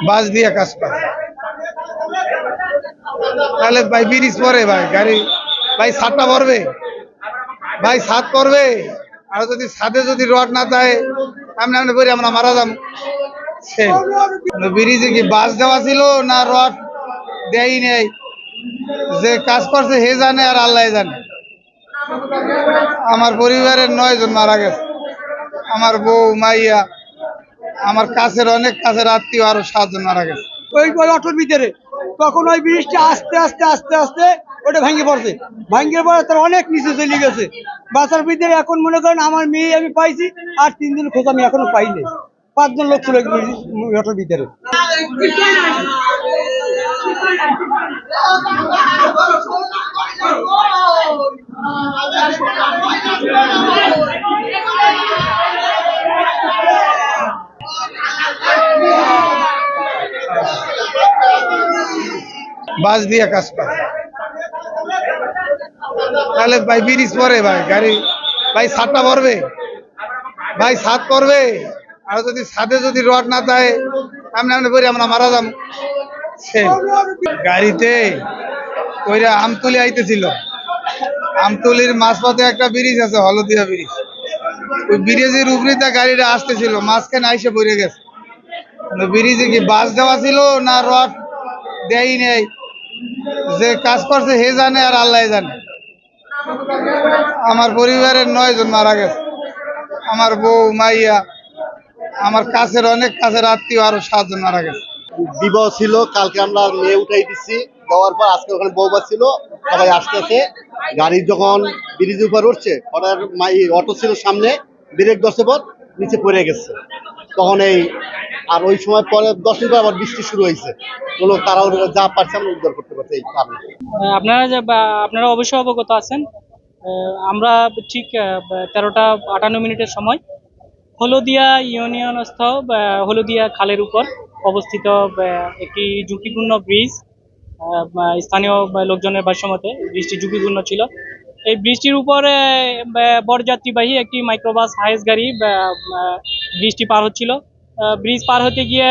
বাস দিয়ে কাজ করে তাহলে ভাই ব্রিজ পরে ভাই গাড়ি ভাই ছাদটা পড়বে ভাই ছাদ পড়বে আর যদি ছাদে যদি রড না থাকে আমরা বলি আমরা মারা যাম ব্রিজে কি বাস দেওয়া ছিল না রড দেয় নেই যে কাজ করছে হে জানে আর আল্লাহ জানে আমার পরিবারের 9 জন মারা গেছে আমার বউ মাইয়া আমার কাছের অনেক কাছের আত্মীয় আরো 7 জন মারা গেছে ওই অটোর ভিতরে তখন ওই ব্রিজটা আস্তে আস্তে আস্তে আস্তে ওটা ভেঙে পড়ছে ভেঙে পড়ে তার অনেক নিচে চলে গেছে বাসার ভিতরে এখন মনে করেন আমার মেয়ে আমি পাইছি আর 3 দিন খোঁজ আমি এখনো পাইনি 5 জন লোক ছিল অটোর ভিতরে বাস দিয়ে কাজ করে তাহলে ভাই ব্রিজ পরে ভাই গাড়ি ভাই ছাদটা পড়বে ভাই ছাদ পড়বে আর যদি ছাদে যদি রড না থাকে আমরা বলি আমরা মারা যাম গাড়িতে ওইরা আমতলি আইতেছিল আমতলির মাঝপথে একটা ব্রিজ আছে হলদিয়া ব্রিজ ওই ব্রিজের উপরে গাড়িটা আসতেছিল মাঝখানে আইসে পড়ে গেছে ব্রিজে কি বাস দেওয়া ছিল না রড দেয় নেই যে কাজ করছে হে জানে আর আল্লাহ জানে আমার পরিবারের 9 জন মারা গেছে আমার বউ মাইয়া আমার কাছের অনেক কাছের আত্মীয় আরো 7 জন মারা গেছে বিবাহ ছিল কালকে আমরা মেয়ে উঠাই দিচ্ছি দেওয়ার পর আজকে ওখানে বৌমা ছিল সবাই আসতেছে গাড়ি যখন ব্রিজের উপর উঠছে ওনার অটো ছিল সামনে ব্রেক ধরছে পর নিচে পড়ে গেছে তখন এই আর ওই সময় পরে 10 মিনিট পর আবার বৃষ্টি শুরু হয়েছে কোনো তারা যা পারছে আমরা উদ্ধার করতে পারছি এই কারণে আপনারা অবশ্যই অবগত আছেন আমরা ঠিক 13টা 58 মিনিটের সময় হলদিয়া ইউনিয়নস্থ হলদিয়া খালের উপর অবস্থিত একটি ঝুঁকিপূর্ণ ব্রিজ স্থানীয় লোকজনের ভাষ্যমতে ব্রিজটি ঝুঁকিপূর্ণ ছিল এই ব্রিজটির উপরে বরযাত্রীবাহী একটি মাইক্রোবাস হাইস গাড়ি ব্রিজটি পার হচ্ছিল ব্রিজ পার হতে গিয়ে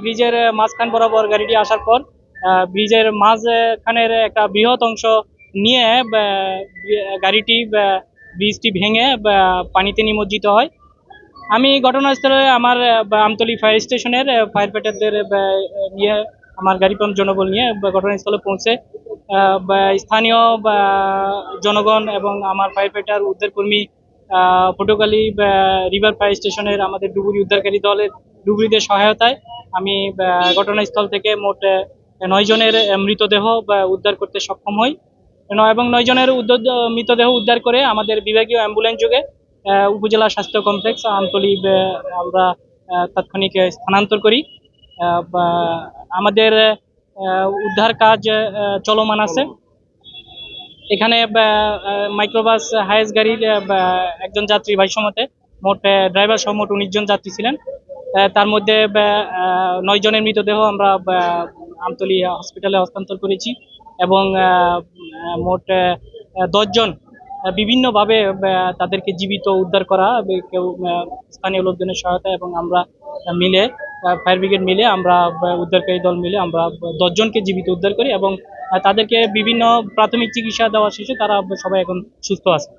ব্রিজের মাঝখান বরাবর গাড়িটি আসার পর ব্রিজের মাঝখানের একটা বৃহৎ অংশ নিয়ে গাড়িটি ব্রিজটি ভেঙে পানিতে নিমজ্জিত হয় আমি ঘটনাস্থলে আমার আমতলী ফায়ার স্টেশনের ফায়ার ফাইটারদের নিয়ে আমার গাড়ি পাম্প জনবল নিয়ে ঘটনাস্থলে পৌঁছে স্থানীয় জনগণ এবং আমার ফায়ার ফাইটার উদ্ধারকর্মী পটুয়াখালী রিভার ফায়ার স্টেশনের আমাদের ডুবুরি উদ্ধারকারী দলের ডুবুরিদের সহায়তায় আমি ঘটনাস্থল থেকে মোট 9 জনের মৃতদেহ উদ্ধার করতে সক্ষম হই এবং 9 জনের মৃতদেহ উদ্ধার করে আমাদের বিভাগীয় অ্যাম্বুলেন্স যোগে উপজেলা স্বাস্থ্য কমপ্লেক্স আমতলী আমরা তাৎক্ষণিক স্থানান্তর করি আমাদের উদ্ধার কাজ চলমান আছে এখানে মাইক্রোবাস হাইস গাড়ির একজন যাত্রী ভাষ্যমতে মোট ড্রাইভার সহ মোট 19 জন যাত্রী ছিলেন তার মধ্যে 9 জনের মৃতদেহ আমরা আমতলী হসপিটালে হস্তান্তর করেছি এবং মোট 10 জন বিভিন্নভাবে তাদেরকে জীবিত উদ্ধার করা কেউ স্থানীয় লোকজনের সহায়তা এবং আমরা মিলে ফায়ার ব্রিগেড মিলে আমরা উদ্ধারকারী দল মিলে আমরা 10 জনকে জীবিত উদ্ধার করি এবং তাদেরকে বিভিন্ন প্রাথমিক চিকিৎসা দেওয়া শেষে তারা সবাই এখন সুস্থ আছে।